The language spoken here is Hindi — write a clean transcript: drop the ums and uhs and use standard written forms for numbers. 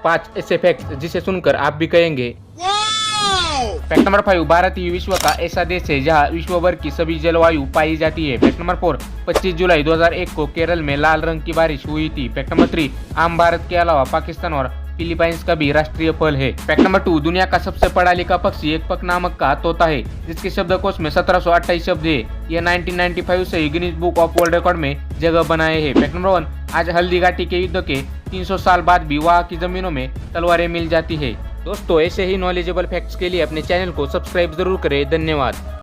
5 ऐसे फैक्ट्स जिसे सुनकर आप भी कहेंगे फैक्ट नंबर 5, भारत ही विश्व का ऐसा देश है जहां विश्व भर की सभी जलवायु पाई जाती है। फैक्ट नंबर 4, 25 जुलाई 2001 को केरल में लाल रंग की बारिश हुई थी। फैक्ट नंबर 3, आम भारत के अलावा पाकिस्तान और फिलीपाइंस का भी राष्ट्रीय फल है। फैक्ट नंबर 2, दुनिया का सबसे पढ़ा लिखा पक्षी एक पक नामक का तोता है, जिसके शब्दकोश में 1728 शब्द है। यह 1995 से ही Guinness Book of World Record में जगह बनाए है। फैक्ट नंबर 1, आज हल्दी घाटी के युद्ध के 300 साल बाद भी वहाँ की जमीनों में तलवारें मिल जाती है। दोस्तों, ऐसे ही नॉलेजेबल फैक्ट्स के लिए अपने चैनल को सब्सक्राइब जरूर करें। धन्यवाद।